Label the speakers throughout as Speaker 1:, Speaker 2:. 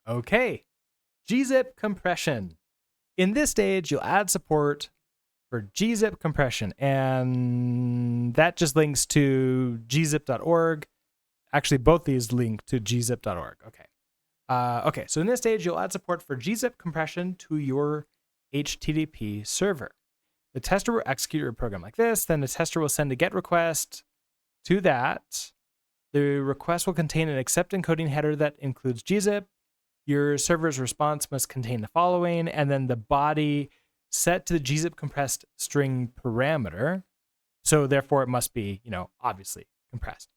Speaker 1: Okay, Gzip compression. In this stage, you'll add support for Gzip compression, and that just links to gzip.org. Actually, both these link to gzip.org. Okay, so in this stage, you'll add support for Gzip compression to your HTTP server. The tester will execute your program like this. Then the tester will send a GET request to that. The request will contain an accept encoding header that includes Gzip. Your server's response must contain the following, and then the body set to the Gzip compressed string parameter. So therefore, it must be, obviously compressed.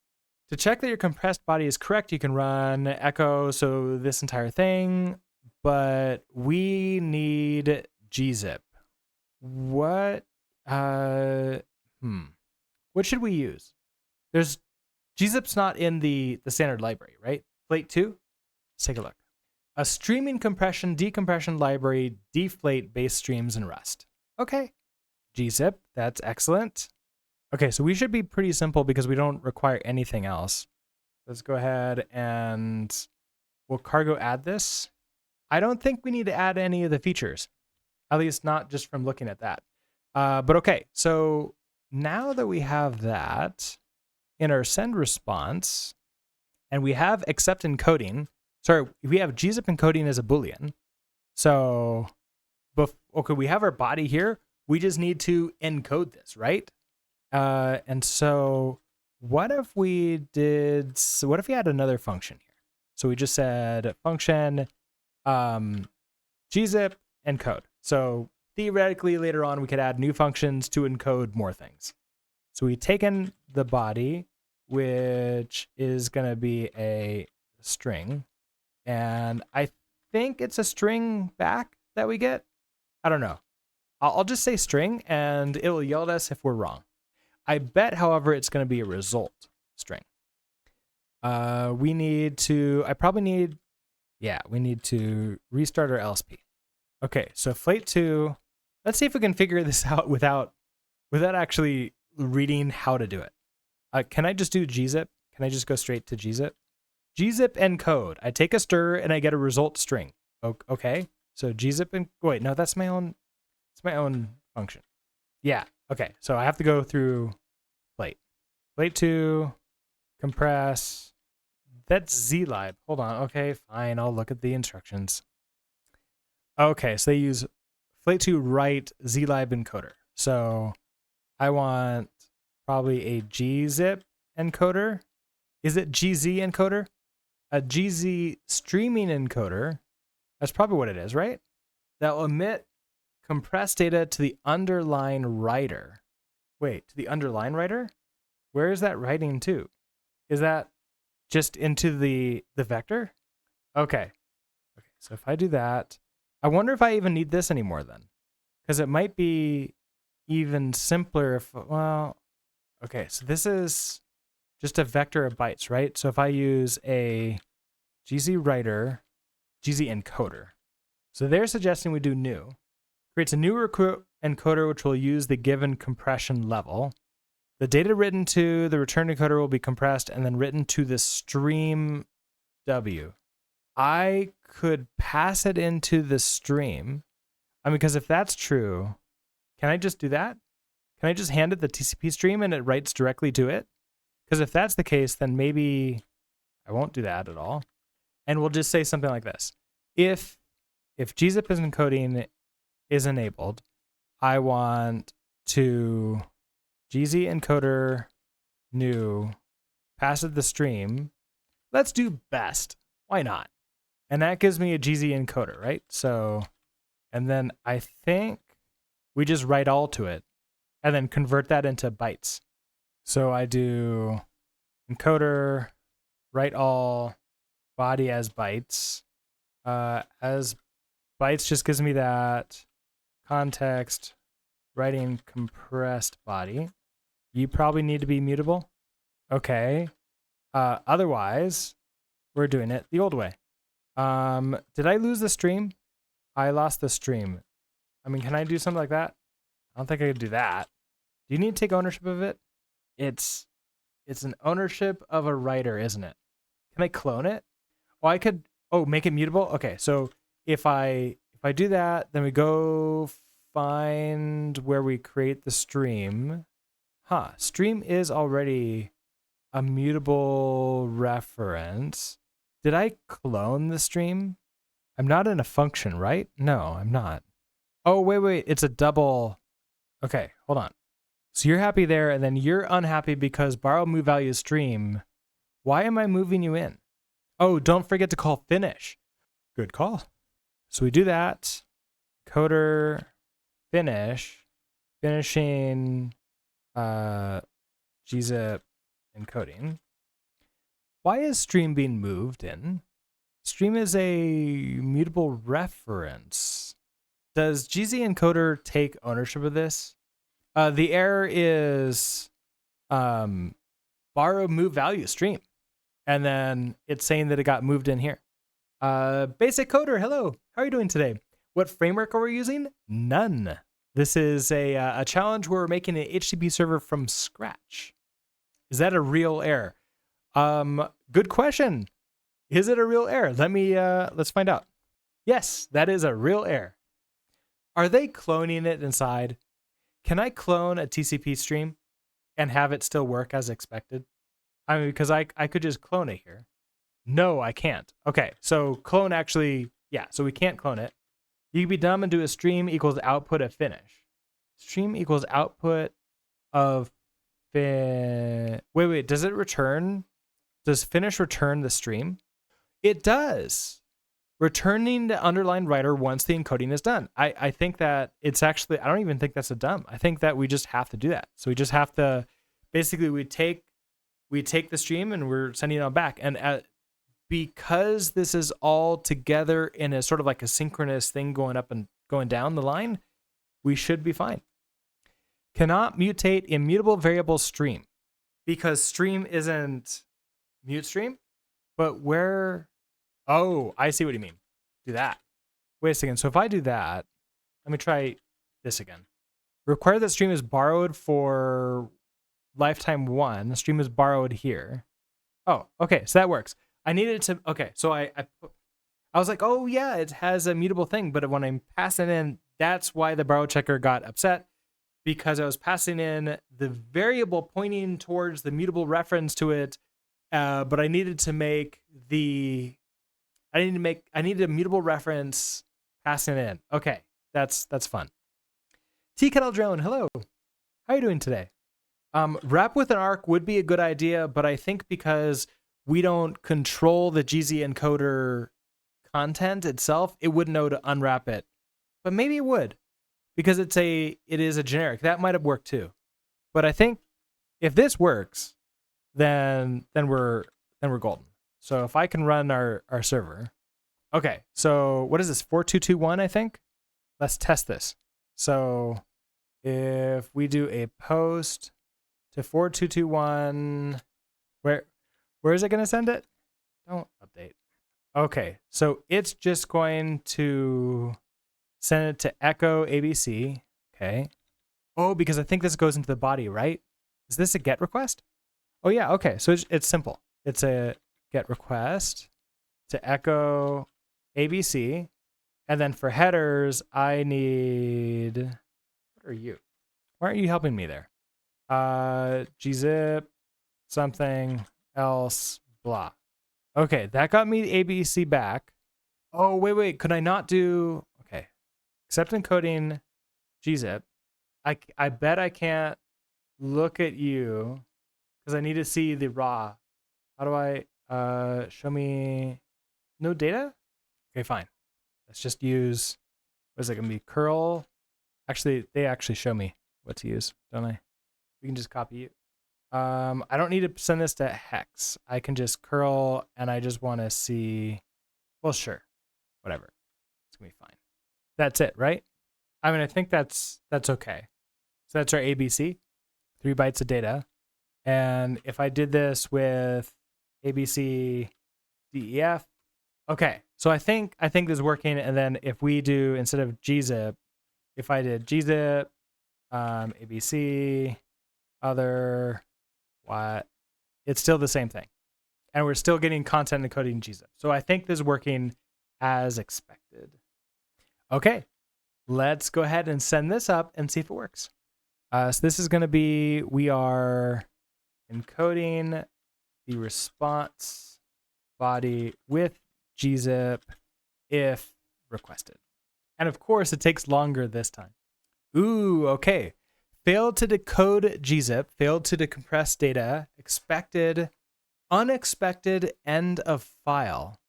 Speaker 1: To check that your compressed body is correct, you can run echo, so this entire thing, but we need Gzip. What should we use? Gzip's not in the standard library, right? Flate 2? Let's take a look. A streaming compression, decompression library, deflate base streams in Rust. Okay. Gzip, that's excellent. Okay, so we should be pretty simple because we don't require anything else. Let's go ahead and we'll cargo add this. I don't think we need to add any of the features, at least not just from looking at that. But okay, so now that we have that in our send response, and we have accept encoding, we have Gzip encoding as a Boolean. So, okay, we have our body here. We just need to encode this, right? And so what if we had another function here? So we just said function Gzip encode. So theoretically later on we could add new functions to encode more things. So we've taken the body, which is going to be a string, and I think it's a string back that we get. I don't know. I'll just say string and it will yell at us if we're wrong. I bet, however, it's going to be a result string. We need to restart our LSP. Okay, so Flate 2, let's see if we can figure this out without actually reading how to do it. Can I just do Gzip? Can I just go straight to Gzip? Gzip encode. I take a stir and I get a result string. Okay, so Gzip and wait, no, that's my own function. Yeah, okay, so I have to go through Flate 2, compress. That's zlib. Hold on. Okay, fine. I'll look at the instructions. Okay, so they use Flate 2 write zlib encoder. So I want probably a Gzip encoder. Is it GZ encoder? A GZ streaming encoder. That's probably what it is, right? That will emit compressed data to the underline writer. Wait, to the underline writer? Where is that writing to? Is that just into the vector? Okay, so if I do that, I wonder if I even need this anymore then. Because it might be even simpler if, okay, so this is just a vector of bytes, right? So if I use a GZ writer, GZ encoder. So they're suggesting we do new. Creates a new encoder which will use the given compression level. The data written to the return encoder will be compressed and then written to the stream W. I could pass it into the stream. Because if that's true, can I just do that? Can I just hand it the TCP stream and it writes directly to it? Because if that's the case, then maybe I won't do that at all. And we'll just say something like this. If Gzip encoding is enabled, I want to GZ encoder new, pass it the stream. Let's do best. Why not? And that gives me a GZ encoder, right? So, and then I think we just write all to it and then convert that into bytes. So I do encoder, write all, body as bytes. As bytes just gives me that context, writing compressed body. You probably need to be mutable. Okay. Otherwise, we're doing it the old way. Did I lose the stream? I lost the stream. Can I do something like that? I don't think I could do that. Do you need to take ownership of it? It's an ownership of a writer, isn't it? Can I clone it? Well, I could Oh, make it mutable? Okay, so if I do that, then we go find where we create the stream. Huh, stream is already a mutable reference. Did I clone the stream? I'm not in a function, right? No, I'm not. Oh, wait, it's a double. Okay, hold on. So you're happy there, and then you're unhappy because borrow move value stream. Why am I moving you in? Oh, don't forget to call finish. Good call. So we do that. Encoder finish, finishing Gzip encoding. Why is stream being moved in? Stream is a mutable reference. Does Gzip encoder take ownership of this? The error is borrow move value stream. And then it's saying that it got moved in here. Basic coder, hello. How are you doing today? What framework are we using? None. This is a challenge where we're making an HTTP server from scratch. Is that a real error? Good question. Is it a real error? Let's find out. Yes, that is a real error. Are they cloning it inside? Can I clone a TCP stream and have it still work as expected? I mean, because I could just clone it here. No, I can't. Okay, so clone actually, yeah, so we can't clone it. You can be dumb and do a stream equals output of finish. Stream equals output of wait, does it return? Does finish return the stream? It does. Returning the underlined writer once the encoding is done. I think that it's actually, I don't even think that's a dumb. I think that we just have to do that. So we just have to, basically we take the stream and we're sending it on back. And because this is all together in a sort of like a synchronous thing going up and going down the line, we should be fine. Cannot mutate immutable variable stream because stream isn't mute stream, but where, oh, I see what you mean. Do that. Wait a second. So if I do that, let me try this again. Require that stream is borrowed for lifetime 1. The stream is borrowed here. Oh, okay. So that works. I needed to, okay. So I was like, oh yeah, it has a mutable thing. But when I'm passing in, that's why the borrow checker got upset, because I was passing in the variable pointing towards the mutable reference to it. But I needed to make I needed a mutable reference passing it in. Okay. That's fun. Tea Kettle Drone. Hello. How are you doing today? Wrap with an arc would be a good idea, but I think because we don't control the Gzip encoder content itself, it wouldn't know to unwrap it. But maybe it would, because it is a generic. That might have worked too. But I think if this works, then we're golden. So if I can run our server. Okay, so what is this? 4221, I think? Let's test this. So if we do a post to 4221, where is it going to send it? Don't update. Okay, so it's just going to send it to echo ABC. Okay. Oh, because I think this goes into the body, right? Is this a GET request? Oh yeah, okay, so it's simple. It's a GET request to echo ABC. And then for headers, I need, what are you? Why aren't you helping me there? Gzip, something else, blah. Okay, that got me ABC back. Oh, wait, could I not do, okay. Except encoding Gzip. I bet I can't look at you because I need to see the raw. How do I, show me no data? Okay, fine. Let's just use, what is it gonna be, curl? Actually, they actually show me what to use, don't I? We can just copy it. I don't need to send this to hex. I can just curl and I just want to see, well, sure, whatever. It's gonna be fine. That's it, right? I mean, I think that's okay. So that's our ABC, 3 bytes of data. And if I did this with ABC, DEF, okay. So I think this is working. And then if we do, instead of Gzip, if I did Gzip, ABC, other, what, it's still the same thing. and we're still getting content encoding Gzip. So I think this is working as expected. Okay, let's go ahead and send this up and see if it works. So this is going to be, we are encoding the response body with Gzip if requested. And of course, it takes longer this time. Ooh, okay. Failed to decode Gzip, failed to decompress data, unexpected end of file,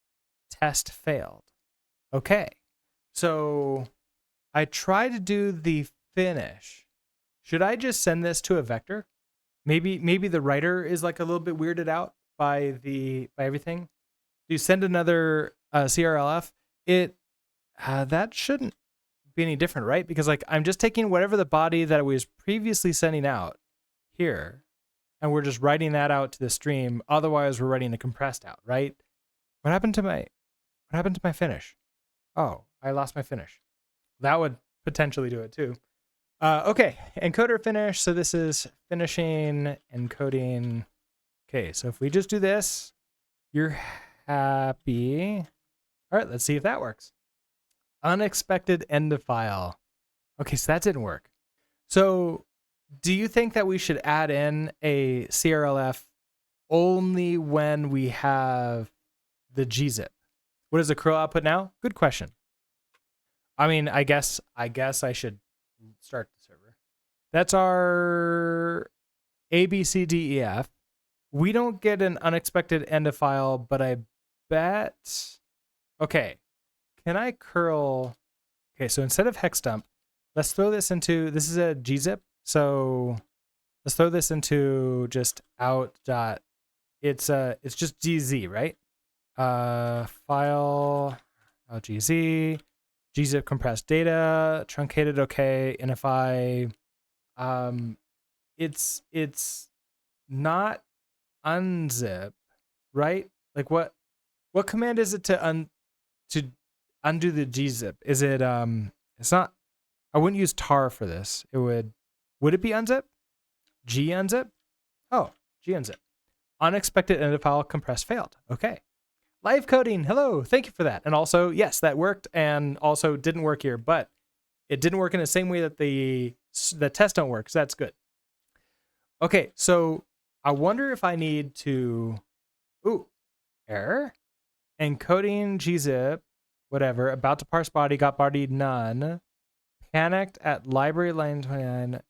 Speaker 1: test failed. Okay, so I try to do the finish. Should I just send this to a vector? Maybe the writer is like a little bit weirded out by everything. Do you send another CRLF? That shouldn't be any different, right? Because like I'm just taking whatever the body that I was previously sending out here, and we're just writing that out to the stream. Otherwise, we're writing a compressed out, right? What happened to my finish? Oh, I lost my finish. That would potentially do it too. Okay, encoder finish. So this is finishing encoding. Okay, so if we just do this, you're happy. All right, let's see if that works. Unexpected end of file. Okay, so that didn't work. So do you think that we should add in a CRLF only when we have the Gzip? What is the curl output now? Good question. I mean, I guess I should start the server. That's our ABCDEF. We don't get an unexpected end of file, but I bet. Okay, can I curl? Okay, so instead of hex dump, let's throw this into. This is a Gzip, so let's throw this into just out dot. It's just gz, right? File gz. Gzip compressed data, truncated, okay. And if I, it's not unzip, right? Like what command is it to undo the Gzip? Is it, it's not, I wouldn't use tar for this. Would it be unzip? G unzip? Oh, G unzip. Unexpected end of file compressed failed. Okay. Live coding, hello, thank you for that. And also, yes, that worked and also didn't work here, but it didn't work in the same way that the tests don't work, so that's good. Okay, so I wonder if I need to, error, encoding Gzip, whatever, about to parse body, got body none, panicked at library line 29,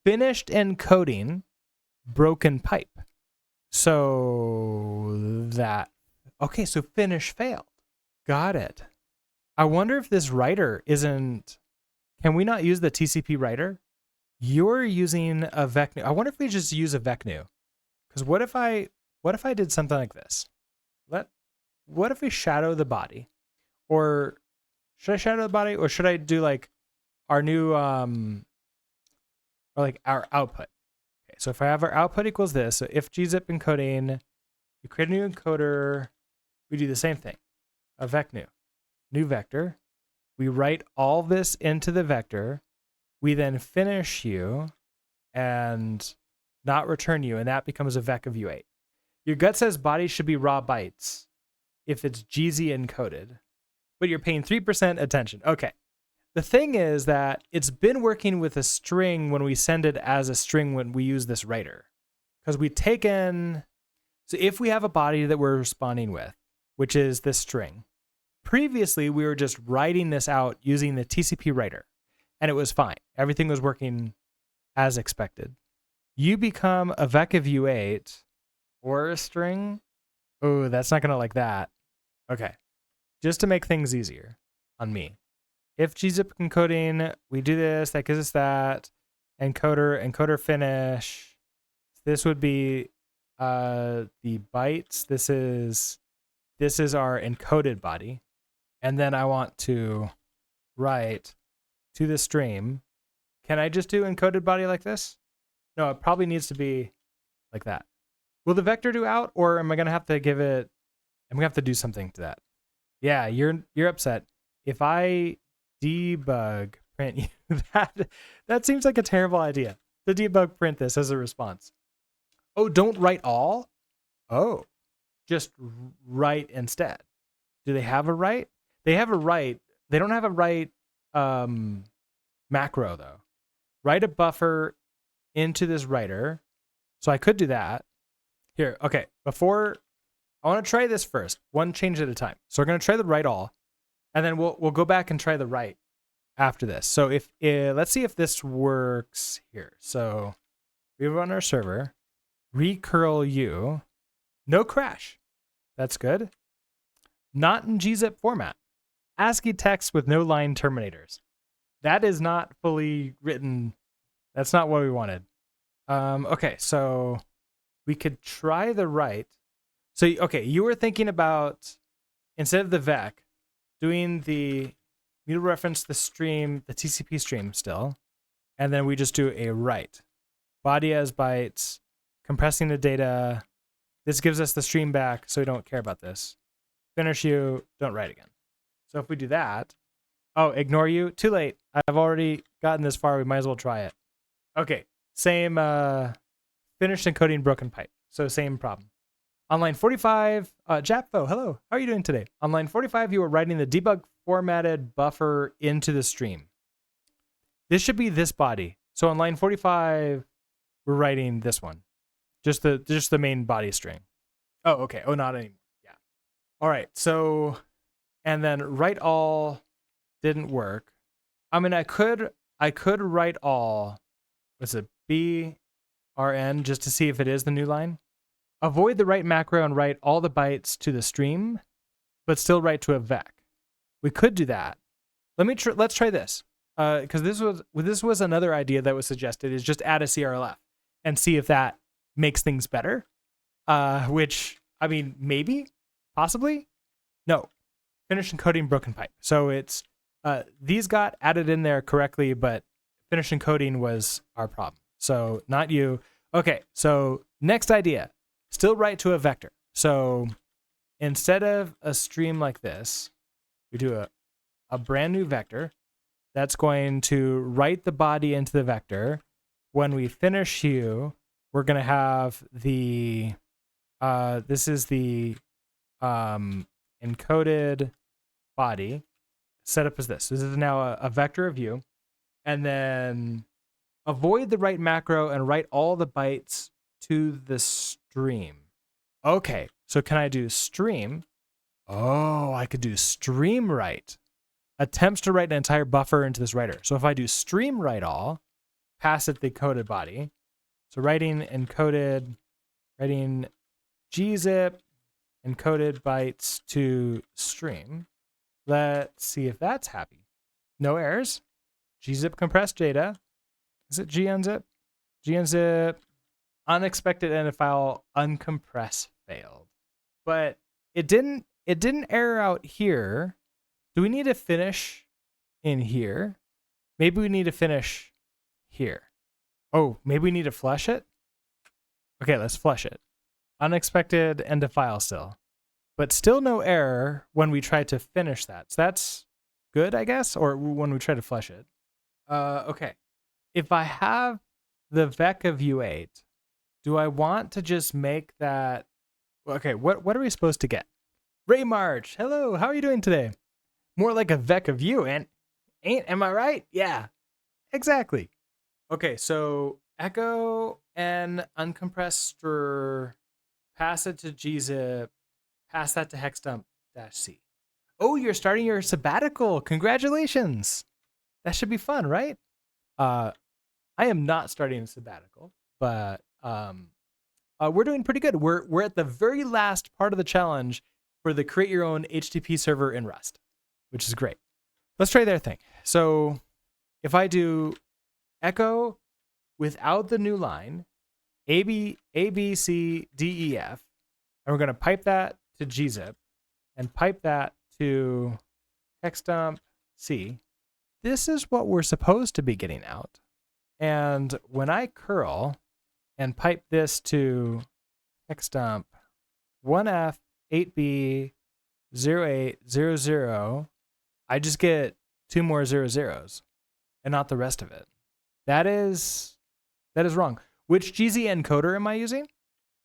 Speaker 1: finished encoding, broken pipe. So that, okay, so finish failed. Got it. I wonder if this writer isn't, can we not use the TCP writer? You're using a vecnu. I wonder if we just use a vecnu. Because what if I did something like this? What if we shadow the body? Or should I shadow the body? Or should I do like our new, or like our output? Okay, so if I have our output equals this, so if Gzip encoding, we create a new encoder, we do the same thing, a vecnu, new vector. We write all this into the vector. We then finish you and not return you, and that becomes a vec of U8. Your gut says body should be raw bytes if it's GZ encoded, but you're paying 3% attention. Okay. The thing is that it's been working with a string when we send it as a string when we use this writer. Because we take in, so if we have a body that we're responding with, which is this string, previously we were just writing this out using the TCP writer, and it was fine. Everything was working as expected. You become a vec of U8 or a string. Oh, that's not gonna like that. Okay, just to make things easier on me. If Gzip encoding, we do this, that gives us that. Encoder finish. This would be the bytes. This is our encoded body. And then I want to write to the stream. Can I just do encoded body like this? No, it probably needs to be like that. Will the vector do out, or am I gonna have to give it, I'm gonna have to do something to that? Yeah, you're upset. If I debug print you, that seems like a terrible idea. To debug print this as a response. Oh, don't write all? Oh. just write instead. Do they have a write? They have a write. They don't have a write macro though. Write a buffer into this writer. So I could do that. Here, okay. Before, I want to try this first, one change at a time. So we're going to try the write all, and then we'll go back and try the write after this. So if let's see if this works here. So we run our server, recurl u, no crash. That's good. Not in Gzip format. ASCII text with no line terminators. That is not fully written. That's not what we wanted. Okay, so we could try the write. So, okay, you were thinking about, instead of the vec, doing the, you reference the stream, the TCP stream still, and then we just do a write. Body as bytes, compressing the data. This gives us the stream back, so we don't care about this. Finish you, don't write again. So if we do that, oh, ignore you, too late. I've already gotten this far, we might as well try it. Okay, same finished encoding broken pipe. So same problem. On line 45, Japfo, hello, how are you doing today? On line 45, you were writing the debug formatted buffer into the stream. This should be this body. So on line 45, we're writing this one. Just the main body string. Oh, okay. Oh, not anymore. Yeah. All right. So, and then write all didn't work. I mean, I could write all. What's it? BRN just to see if it is the new line. Avoid the write macro and write all the bytes to the stream, but still write to a vec. We could do that. Let's try this. Because this was another idea that was suggested, is just add a CRLF and see if that makes things better. Which, I mean, maybe, possibly. No, finish encoding broken pipe. So it's these got added in there correctly, but finish encoding was our problem. So not you. Okay, so next idea, still write to a vector. So instead of a stream like this, we do a brand new vector that's going to write the body into the vector. When we finish you, we're going to have the, this is the encoded body set up as this. This is now a vector of u. And then avoid the write macro and write all the bytes to the stream. Okay, so can I do stream? Oh, I could do stream write. Attempts to write an entire buffer into this writer. So if I do stream write all, pass it the coded body. So writing gzip encoded bytes to stream. Let's see if that's happy. No errors. Gzip compressed data. Is it gunzip? Gunzip unexpected end file uncompress failed. But it didn't error out here. Do we need to finish in here? Maybe we need to finish here. Oh, maybe we need to flush it? Okay, let's flush it. Unexpected end of file still. But still no error when we try to finish that. So that's good, I guess, or when we try to flush it. Okay. If I have the vec of u8, do I want to just make that... Okay, what are we supposed to get? Ray March, hello, how are you doing today? More like a vec of u, and am I right? Yeah, exactly. Okay, so echo and uncompressed pass it to gzip, pass that to hexdump-c. Oh, you're starting your sabbatical. Congratulations. That should be fun, right? I am not starting a sabbatical, but we're doing pretty good. We're at the very last part of the challenge for the create your own HTTP server in Rust, which is great. Let's try their thing. So if I do echo without the new line, A, B, C, D, E, F, and we're going to pipe that to gzip and pipe that to hexdump-c, this is what we're supposed to be getting out. And when I curl and pipe this to hexdump 1F 8B 0800, I just get 2 more 00s and not the rest of it. That is wrong. Which GZ encoder am I using?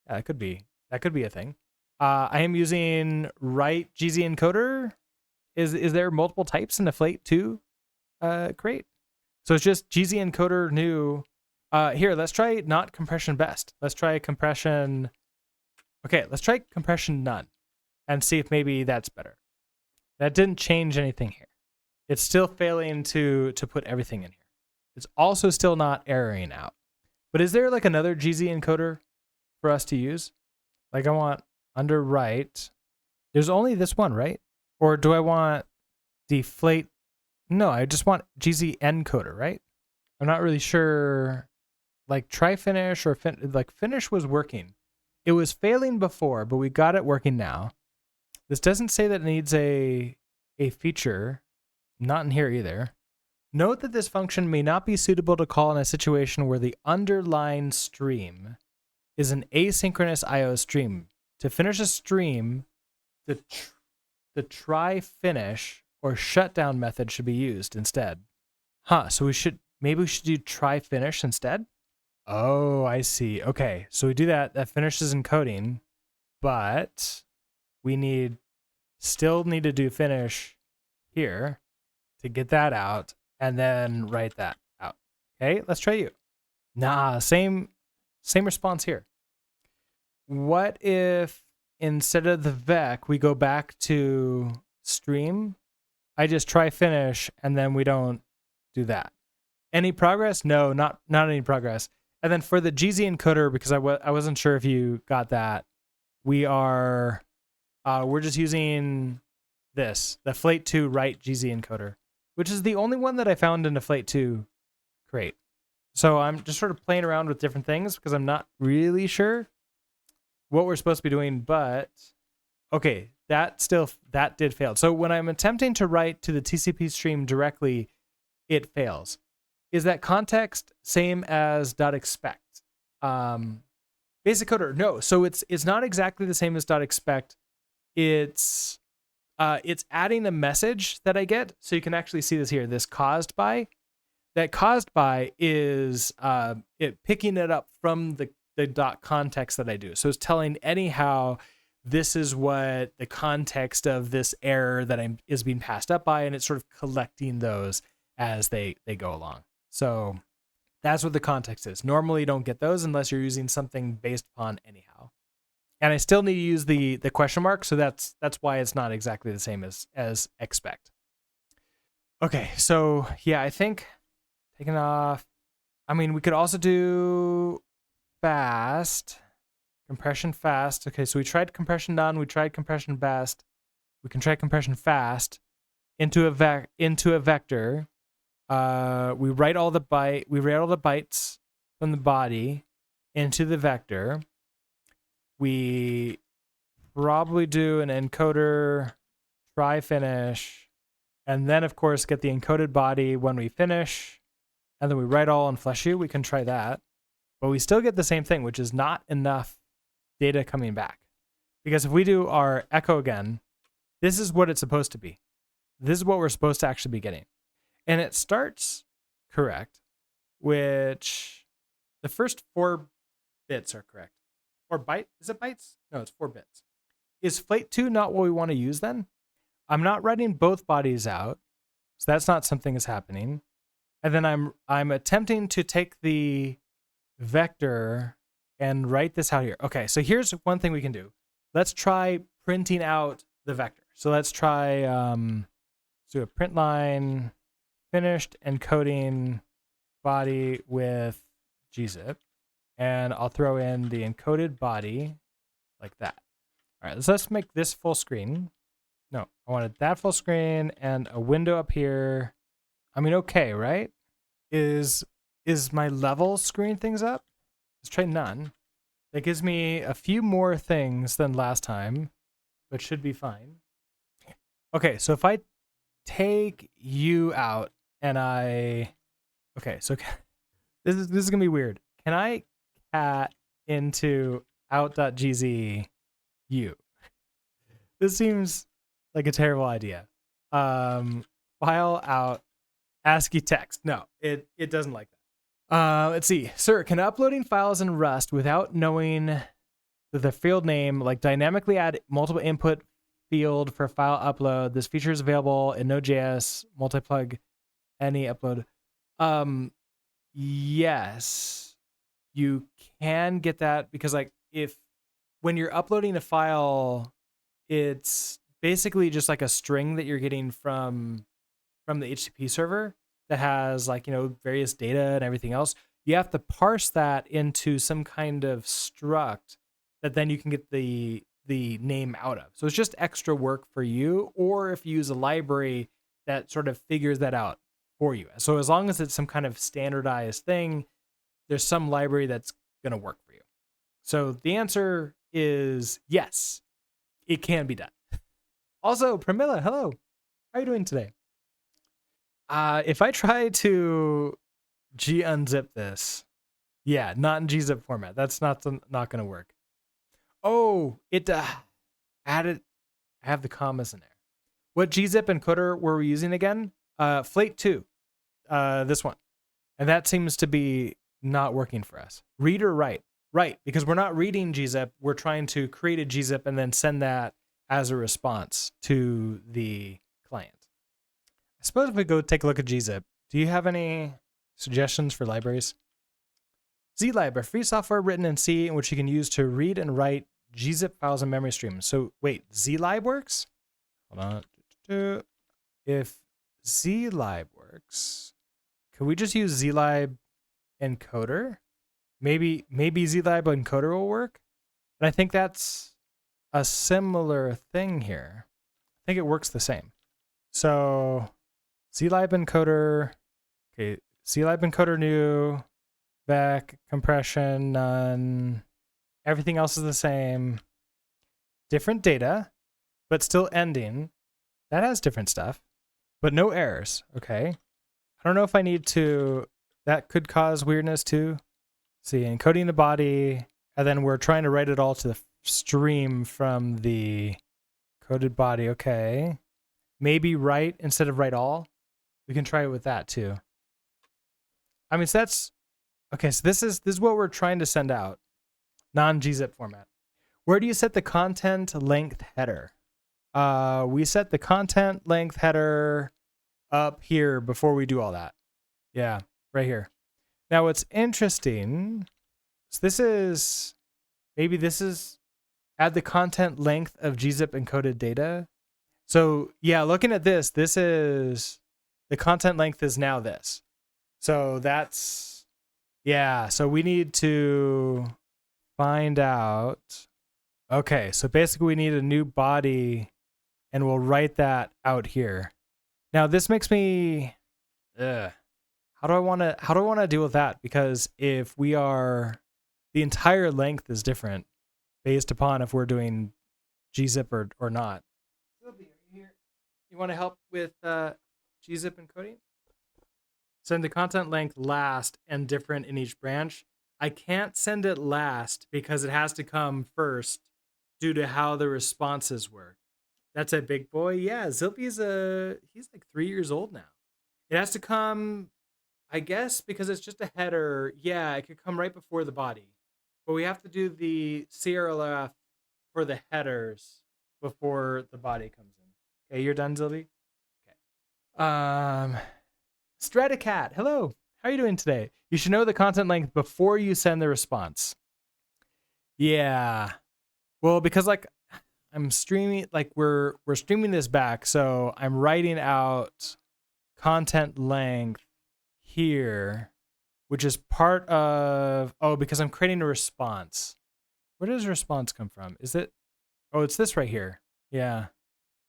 Speaker 1: Yeah, that could be a thing. I am using write Gzip encoder. Is there multiple types in the Flate 2 crate? So it's just Gzip encoder new. Here, let's try not compression best. Let's try compression. Okay, let's try compression none and see if maybe that's better. That didn't change anything here. It's still failing to put everything in here. It's also still not erroring out. But is there like another Gzip encoder for us to use? Like I want under write. There's only this one, right? Or do I want deflate? No, I just want Gzip encoder, right? I'm not really sure. Like try finish or like finish was working. It was failing before, but we got it working now. This doesn't say that it needs a feature. Not in here either. Note that this function may not be suitable to call in a situation where the underlying stream is an asynchronous IO stream. To finish a stream, the try finish or shutdown method should be used instead. So maybe we should do try finish instead? Oh, I see. Okay, so we do that. That finishes encoding, but we still need to do finish here to get that out and then write that out. Okay, let's try you. Nah, same response here. What if instead of the vec, we go back to stream? I just try finish and then we don't do that. Any progress? No, not any progress. And then for the Gzip encoder, because I wasn't sure if you got that, we're just using this, the Flate 2 write Gzip encoder, which is the only one that I found in the Flate 2 crate. So I'm just sort of playing around with different things because I'm not really sure what we're supposed to be doing, but okay, that did fail. So when I'm attempting to write to the TCP stream directly, it fails. Is that context same as .expect? Basic coder, no. So it's not exactly the same as .expect. It's adding a message that I get. So you can actually see this here, this caused by. That caused by is it picking it up from the dot context that I do. So it's telling anyhow, this is what the context of this error that is being passed up by, and it's sort of collecting those as they go along. So that's what the context is. Normally you don't get those unless you're using something based upon anyhow. And I still need to use the question mark, so that's why it's not exactly the same as expect. Okay, so yeah, I think taking off. I mean, we could also do fast, compression fast. Okay, so we tried compression none, we tried compression fast. We can try compression fast into a vector. We write all the bytes from the body into the vector. We probably do an encoder try finish, and then of course get the encoded body when we finish, and then we write all in FleshU. We can try that, but we still get the same thing, which is not enough data coming back. Because if we do our echo again, this is what it's supposed to be. This is what we're supposed to actually be getting. And it starts correct, which the first 4 bits are correct. Or byte? Is it bytes? No, it's 4 bits. Is Flate 2 not what we want to use then? I'm not writing both bodies out, so that's not something that's happening. And then I'm attempting to take the vector and write this out here. Okay, so here's one thing we can do. Let's try printing out the vector. So let's try do a print line finished encoding body with Gzip, and I'll throw in the encoded body like that. All right, let's make this full screen. No, I wanted that full screen and a window up here. I mean, okay, right? Is my level screwing things up? Let's try none. That gives me a few more things than last time, but should be fine. Okay, so if I take you out and okay, so this is gonna be weird. Can I cat into out.gz u? This seems like a terrible idea. File out ASCII text. No, it doesn't like that. Let's see. Sir, can uploading files in Rust without knowing the field name, like dynamically add multiple input field for file upload. This feature is available in Node.js, multi-plug any upload. Yes, you can get that because like when you're uploading a file, it's basically just like a string that you're getting from the HTTP server that has like, various data and everything else. You have to parse that into some kind of struct that then you can get the name out of. So it's just extra work for you, or if you use a library that sort of figures that out for you. So as long as it's some kind of standardized thing, there's some library that's going to work for you. So the answer is yes, it can be done. Also, Pramila, hello. How are you doing today? If I try to unzip this, yeah, not in Gzip format. That's not going to work. Oh, it added. I have the commas in there. What Gzip encoder were we using again? Flate 2, this one, and that seems to be not working for us. Read or write? Right, because we're not reading Gzip. We're trying to create a Gzip and then send that as a response to the client. I suppose if we go take a look at Gzip, do you have any suggestions for libraries? Zlib, a free software written in C in which you can use to read and write Gzip files and memory streams. So wait, Zlib works? Hold on. If Zlib works, can we just use Zlib encoder? Maybe Zlib encoder will work? And I think that's a similar thing here. I think it works the same. So Zlib encoder, okay, Zlib encoder new, back, compression, none. Everything else is the same. Different data, but still ending. That has different stuff, but no errors, okay? I don't know if I need to, that could cause weirdness too. See, encoding the body, and then we're trying to write it all to the stream from the coded body, okay. Maybe write instead of write all. We can try it with that too. I mean, so that's, okay, so this is what we're trying to send out. Non-Gzip format. Where do you set the content length header? We set the content length header up here before we do all that. Yeah, right here. Now what's interesting, so this is add the content length of Gzip encoded data. So yeah, looking at this is, the content length is now this. So that's, yeah, so we need to find out. Okay, so basically we need a new body and we'll write that out here. Now this makes me, how do I want to deal with that? Because if we are, the entire length is different based upon if we're doing Gzip or not. You want to help with Gzip encoding? Send the content length last and different in each branch. I can't send it last because it has to come first due to how the responses work. That's a big boy. Yeah, Zilpy's he's like 3 years old now. It has to come, I guess, because it's just a header. Yeah, it could come right before the body. But we have to do the CRLF for the headers before the body comes in. Okay, you're done, Zilby? Okay. Stratacat, hello. How are you doing today? You should know the content length before you send the response. Yeah. Well, because like I'm streaming, like we're streaming this back, so I'm writing out content length here, which is part of, because I'm creating a response. Where does response come from? Is it, it's this right here. Yeah.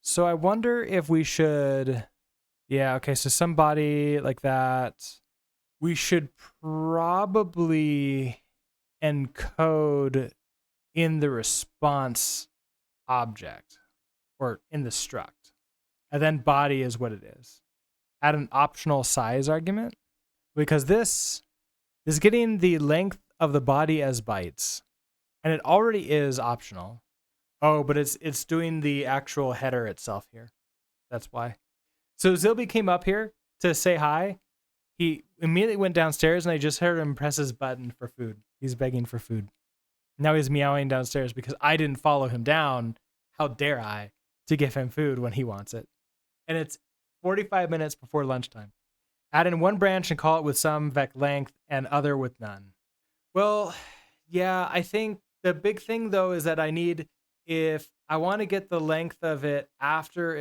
Speaker 1: So I wonder if we should, yeah, okay, so somebody like that, we should probably encode in the response object or in the struct. And then body is what it is. Add an optional size argument because this is getting the length of the body as bytes. And it already is optional. Oh, but it's doing the actual header itself here. That's why. So Zilby came up here to say hi. He immediately went downstairs and I just heard him press his button for food. He's begging for food. Now he's meowing downstairs because I didn't follow him down. How dare I to give him food when he wants it? And it's 45 minutes before lunchtime. Add in one branch and call it with some vec length and other with none. Well, yeah, I think the big thing though is that I need, if I want to get the length of it after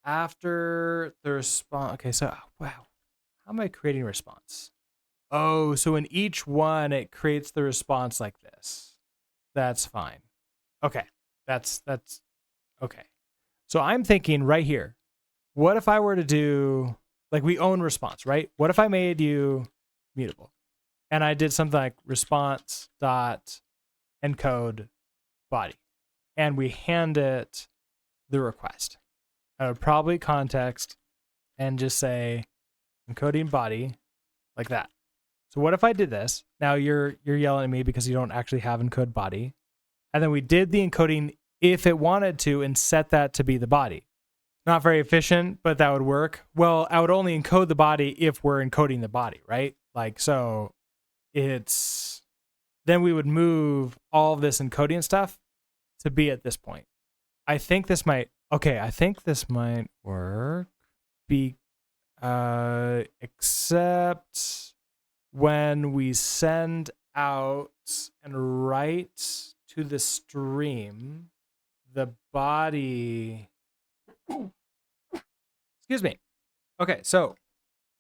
Speaker 1: the response. Okay, so wow, how am I creating a response? Oh, so in each one it creates the response like this. That's fine. Okay, that's okay. So I'm thinking right here, what if I were to do, like, we own response, right? What if I made you mutable and I did something like response dot encode body and we hand it the request? I would probably context and just say encoding body like that. So what if I did this? Now you're yelling at me because you don't actually have encode body. And then we did the encoding if it wanted to and set that to be the body. Not very efficient, but that would work. Well, I would only encode the body if we're encoding the body, right? Like, so it's, then we would move all of this encoding stuff to be at this point. I think this might work. Except when we send out and write to the stream, the body, excuse me. Okay, so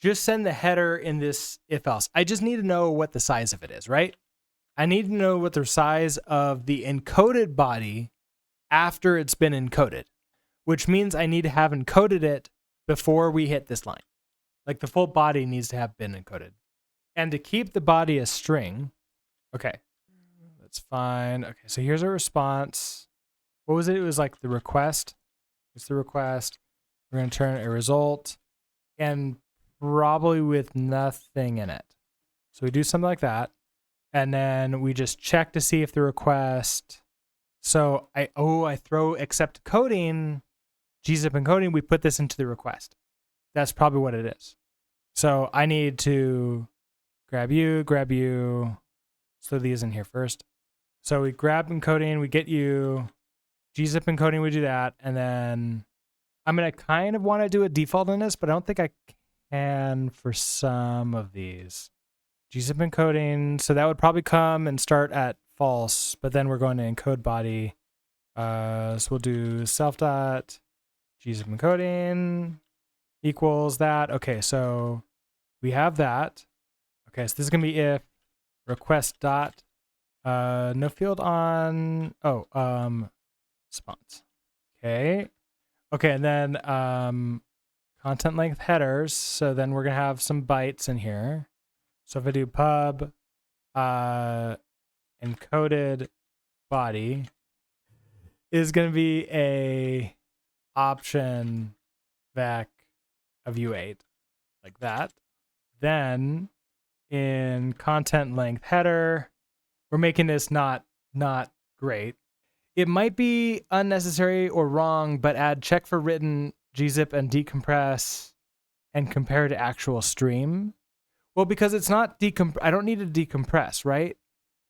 Speaker 1: just send the header in this if else. I just need to know what the size of it is, right? I need to know what the size of the encoded body after it's been encoded, which means I need to have encoded it before we hit this line. Like the full body needs to have been encoded. And to keep the body a string, okay, that's fine. Okay, so here's a response. What was it? It was like the request. It's the request. We're going to turn a result and probably with nothing in it. So we do something like that. And then we just check to see if the request. So I throw except coding, gzip encoding, we put this into the request. That's probably what it is. So I need to grab you, throw these in here first. So we grab encoding, we get you, gzip encoding, we do that. And then I'm going to kind of want to do a default in this, but I don't think I can for some of these. Gzip encoding, so that would probably come and start at false, but then we're going to encode body. So we'll do self dot gzip encoding equals that. Okay, so we have that. Okay, so this is gonna be if request dot no field on response. Okay, and then content length headers. So then we're gonna have some bytes in here. So if I do pub encoded body is going to be a option vec of U8 like that. Then in content length header, we're making this not great. It might be unnecessary or wrong, but add check for written gzip and decompress and compare to actual stream. Well, because it's not I don't need to decompress, right?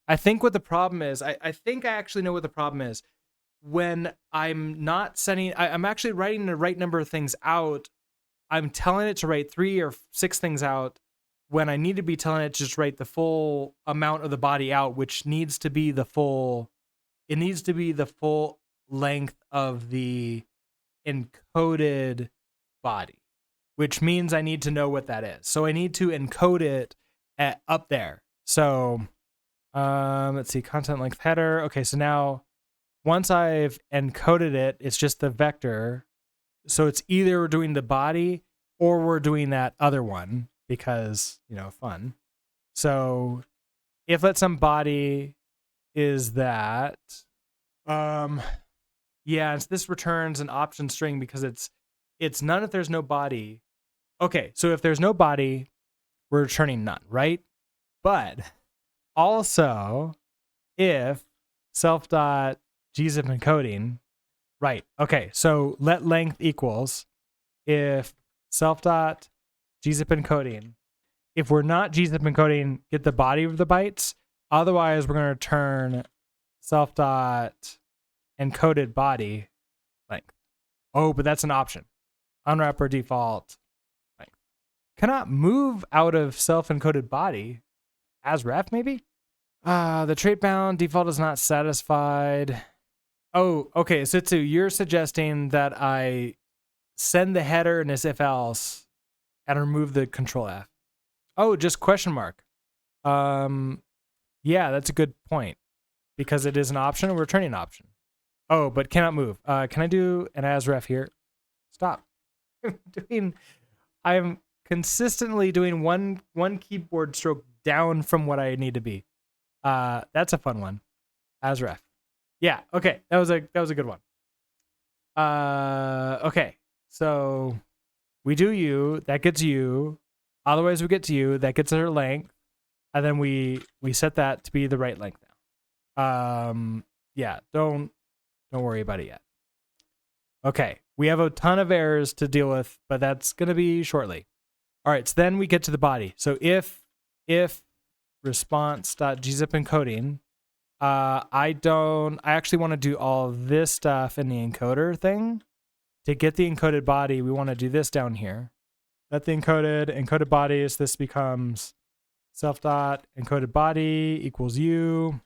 Speaker 1: I think what the problem is, I think I actually know what the problem is. When I'm not sending, I'm actually writing the right number of things out. I'm telling it to write 3 or 6 things out when I need to be telling it to just write the full amount of the body out, which needs to be the full, it needs to be the full length of the encoded body, which means I need to know what that is. So I need to encode it up there. So let's see, content length header. Okay, so now once I've encoded it, it's just the vector. So it's either we're doing the body or we're doing that other one because, fun. So if let some body is that, yeah, so this returns an option string because it's none if there's no body. Okay, so if there's no body, we're returning none, right? But also, if self.gzip encoding, right, okay, so let length equals if self.gzip encoding. If we're not gzip encoding, get the body of the bytes, Otherwise, we're going to return self dot encoded body length. Oh, but that's an option. Unwrapper default length. Cannot move out of self encoded body as ref, maybe? The trait bound default is not satisfied. Oh, okay. Sitsu, you're suggesting that I send the header in this if else and remove the control F. Oh, just question mark. Yeah, that's a good point because it is an option. We're returning an option. Oh, but cannot move. Can I do an as ref here? Stop. I'm consistently doing one keyboard stroke down from what I need to be. That's a fun one. As ref. Yeah. Okay. That was a good one. Okay. So we do you. That gets you. Otherwise, we get to you. That gets our length, and then we set that to be the right length now. Yeah. Don't worry about it yet. Okay. We have a ton of errors to deal with, but that's gonna be shortly. All right. So then we get to the body. So if response.gzip encoding. I actually want to do all this stuff in the encoder thing. To get the encoded body, we want to do this down here. Let the encoded body, so this becomes self.encoded body equals u.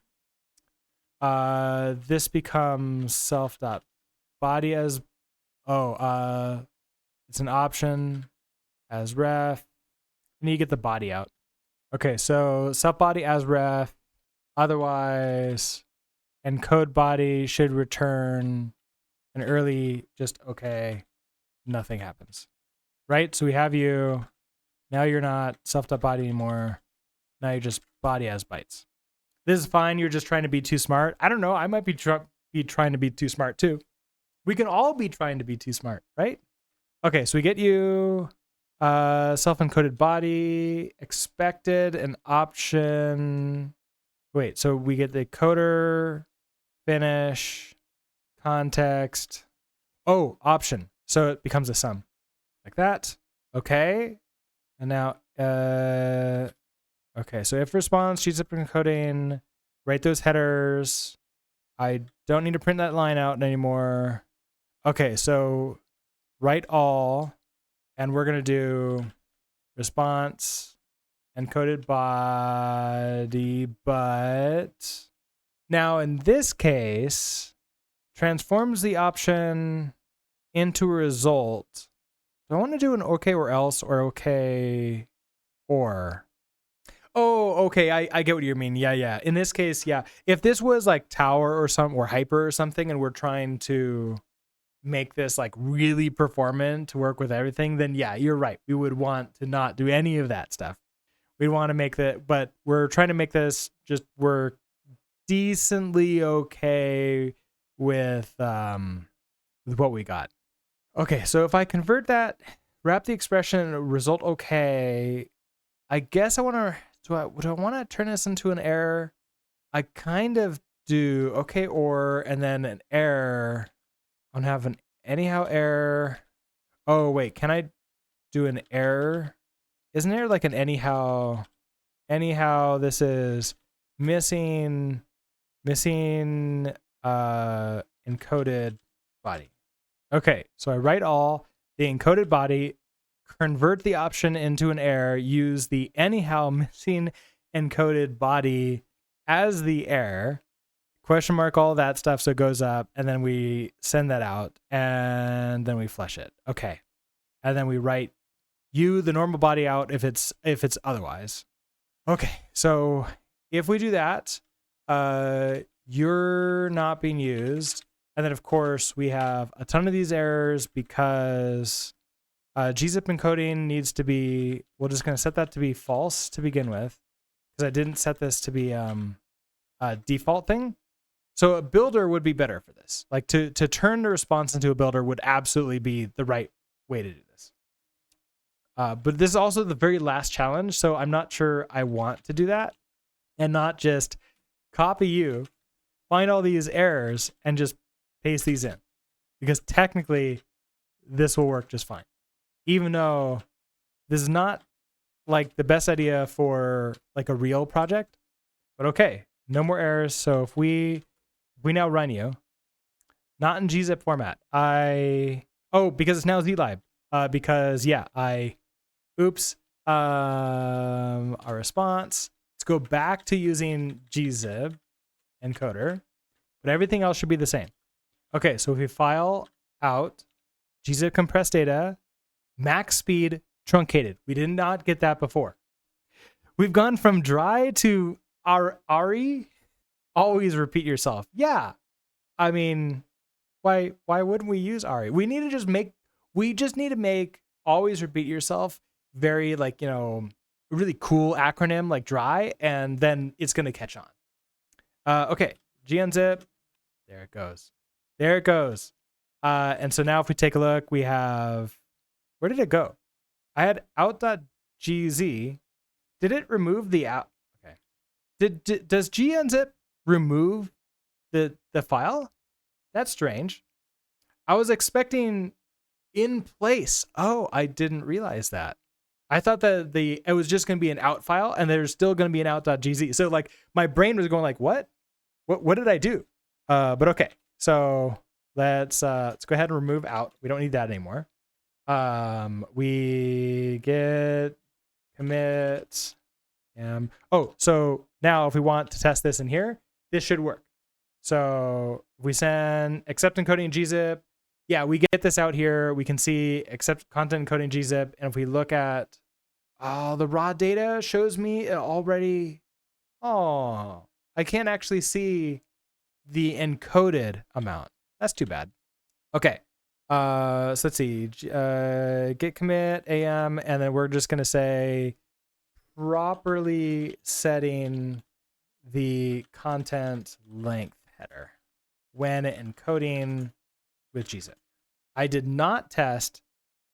Speaker 1: This becomes self.body as, it's an option as ref. And you get the body out. Okay, so self.body as ref. Otherwise, encode body should return an early just okay, nothing happens. Right? So we have you. Now you're not self.body anymore. Now you're just body as bytes. This is fine. You're just trying to be too smart. I don't know. I might be trying to be too smart too. We can all be trying to be too smart, right? Okay, so we get you self-encoded body, expected, an option. Wait, so we get the coder, finish, context. Oh, option. So it becomes a sum. Like that. Okay. And now, okay, so if response, Gzip encoding, write those headers. I don't need to print that line out anymore. Okay, so write all, and we're going to do response, encoded body, but now in this case, transforms the option into a result. Do I want to do an okay or else or okay or? Oh, okay. I get what you mean. Yeah. In this case, yeah. If this was like tower or hyper or something, and we're trying to make this like really performant to work with everything, then yeah, you're right. We would want to not do any of that stuff. We want to make that, but we're trying to make this just work decently okay with what we got. Okay, so if I convert that, wrap the expression result okay, I guess I want to, would I want to turn this into an error? I kind of do okay or, and then an error. I want to have an anyhow error. Oh, wait, can I do an error? Isn't there like an anyhow? Anyhow, this is missing encoded body. Okay, so I write all, the encoded body, convert the option into an error, use the anyhow missing encoded body as the error, question mark all that stuff so it goes up, and then we send that out, and then we flush it. Okay, and then we write the normal body out if it's otherwise. Okay, so if we do that, you're not being used. And then, of course, we have a ton of these errors because Gzip encoding needs to be, we're just going to set that to be false to begin with because I didn't set this to be a default thing. So a builder would be better for this. Like to turn the response into a builder would absolutely be the right way to do this. But this is also the very last challenge, so I'm not sure I want to do that and not just copy you, find all these errors, and just paste these in. Because technically, this will work just fine. Even though this is not like the best idea for like a real project, But okay, no more errors. So if we now run you, not in gzip format. Because it's now zlib. Because yeah, oops. Our response. Let's go back to using gzip encoder, but everything else should be the same. Okay, so if we file out gzip compressed data, max speed truncated. We did not get that before. We've gone from dry to ARI. Always repeat yourself. Yeah, I mean, why wouldn't we use ARI? We just need to make always repeat yourself very like, really cool acronym like dry, and then it's gonna catch on. Okay, gunzip. There it goes. There it goes. And so now if we take a look, we have, where did it go? I had out.gz. Did it remove the out? Okay. Does gunzip remove the file? That's strange. I was expecting in place. Oh, I didn't realize that. I thought that it was just going to be an out file and there's still going to be an out.gz. So like my brain was going like, what did I do? But okay. So let's go ahead and remove out. We don't need that anymore. We get commit. So now if we want to test this in here, this should work. So if we send accept encoding gzip, yeah, we get this out here. We can see accept content encoding gzip. And if we look at the raw data shows me it already. Oh, I can't actually see the encoded amount. That's too bad. Okay. So let's see. Git commit am, and then we're just going to say properly setting the content length header when encoding with gzip. I did not test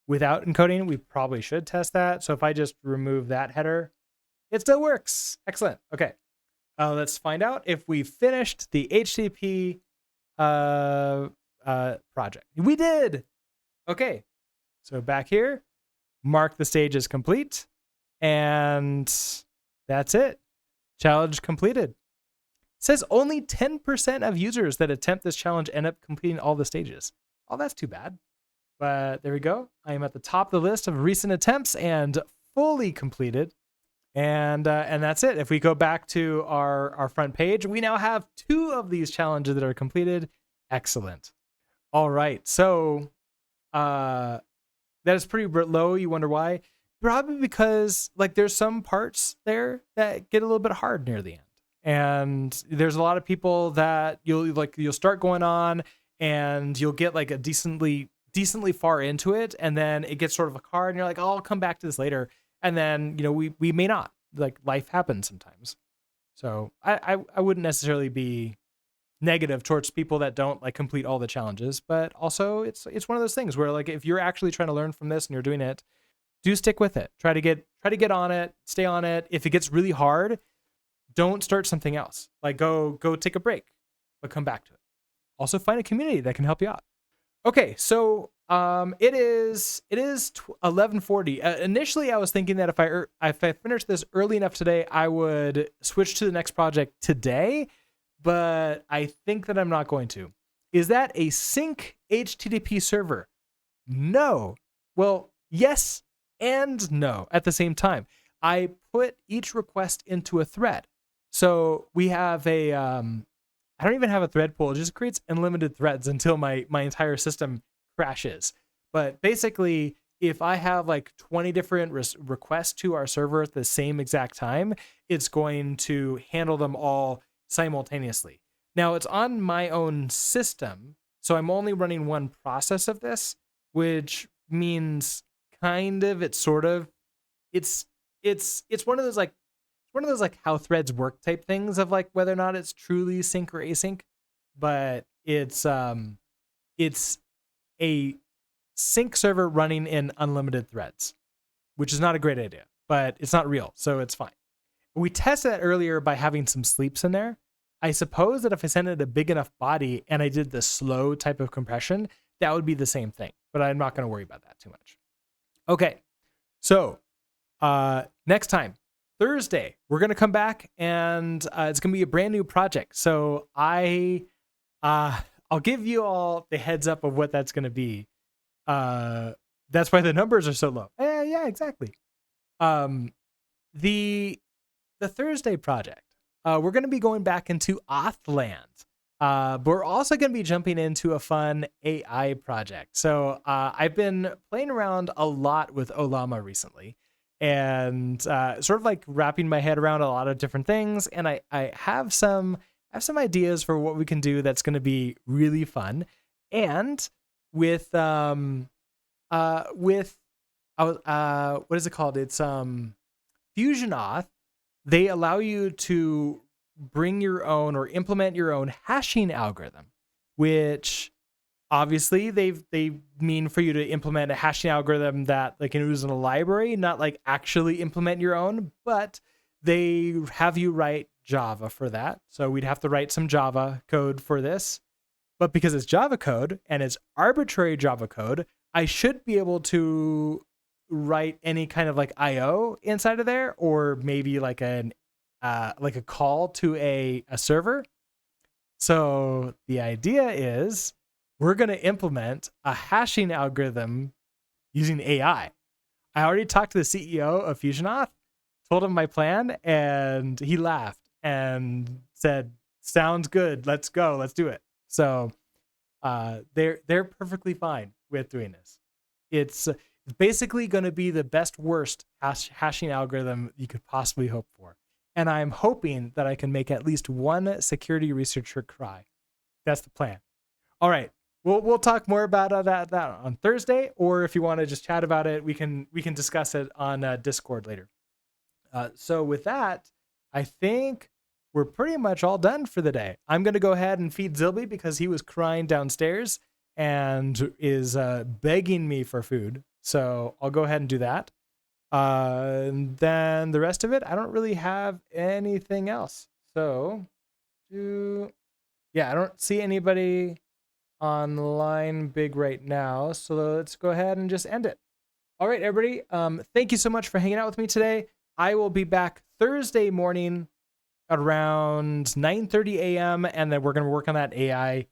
Speaker 1: without encoding. We probably should test that. So if I just remove that header, it still works. Excellent. Okay. Let's find out if we finished the HTTP project. We did. Okay. So back here, mark the stage as complete. And that's it. Challenge completed. It says only 10% of users that attempt this challenge end up completing all the stages. Oh, that's too bad. But there we go. I am at the top of the list of recent attempts and fully completed. And that's it. If we go back to our front page, we now have 2 of these challenges that are completed. Excellent. All right. So that is pretty low. You wonder why? Probably because like there's some parts there that get a little bit hard near the end. And there's a lot of people that you'll start going on and you'll get like a decently far into it, and then it gets sort of hard and you're like, oh, I'll come back to this later. And then, we may not. Like life happens sometimes. So I wouldn't necessarily be negative towards people that don't like complete all the challenges, but also it's one of those things where like if you're actually trying to learn from this and you're doing it, do stick with it. Try to get on it, stay on it. If it gets really hard, don't start something else. Like go take a break, but come back to it. Also find a community that can help you out. Okay, so it is 11:40. Initially, I was thinking that if I finished this early enough today, I would switch to the next project today, but I think that I'm not going to. Is that a sync HTTP server? No. Well, yes and no at the same time. I put each request into a thread. So we have I don't even have a thread pool. It just creates unlimited threads until my entire system crashes. But basically, if I have like 20 different requests to our server at the same exact time, it's going to handle them all simultaneously. Now, it's on my own system, so I'm only running one process of this, which means kind of, it's sort of, it's one of those like, how threads work type things of like whether or not it's truly sync or async, but it's a sync server running in unlimited threads, which is not a great idea, but it's not real, so it's fine. We tested that earlier by having some sleeps in there. I suppose that if I sent it a big enough body and I did the slow type of compression, that would be the same thing, but I'm not going to worry about that too much. Okay, so next time, Thursday, we're going to come back and it's going to be a brand new project. So I'll give you all the heads up of what that's going to be. That's why the numbers are so low. Yeah, exactly. The Thursday project, we're going to be going back into Authland. But we're also going to be jumping into a fun AI project. So I've been playing around a lot with Olama recently, and sort of like wrapping my head around a lot of different things. And I have some ideas for what we can do that's going to be really fun. And with what is it called? It's Fusion Auth. They allow you to bring your own or implement your own hashing algorithm, which obviously they mean for you to implement a hashing algorithm that like can use in a library, not like actually implement your own, but they have you write Java for that. So we'd have to write some Java code for this. But because it's Java code and it's arbitrary Java code, I should be able to write any kind of like IO inside of there, or maybe like a call to a server. So the idea is we're going to implement a hashing algorithm using AI. I already talked to the CEO of FusionAuth, told him my plan, and he laughed and said, "Sounds good. Let's go. Let's do it." So they're perfectly fine with doing this. It's basically going to be the best worst hashing algorithm you could possibly hope for. And I'm hoping that I can make at least one security researcher cry. That's the plan. All right. We'll talk more about that on Thursday, or if you want to just chat about it, we can discuss it on Discord later. So with that, I think we're pretty much all done for the day. I'm going to go ahead and feed Zilby because he was crying downstairs and is begging me for food. So I'll go ahead and do that. And then the rest of it, I don't really have anything else. So, I don't see anybody online big right now. So let's go ahead and just end it. All right, everybody. Thank you so much for hanging out with me today. I will be back Thursday morning around 9:30 a.m. And then we're going to work on that AI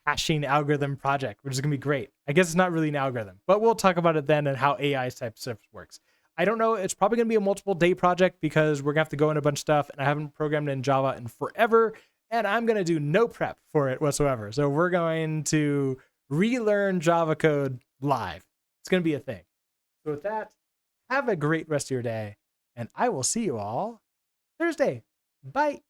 Speaker 1: hashing algorithm project, which is going to be great. I guess it's not really an algorithm, but we'll talk about it then and how AI type stuff works. I don't know. It's probably going to be a multiple day project because we're going to have to go in a bunch of stuff, and I haven't programmed in Java in forever, and I'm going to do no prep for it whatsoever. So we're going to relearn Java code live. It's going to be a thing. So with that, have a great rest of your day, and I will see you all Thursday. Bye.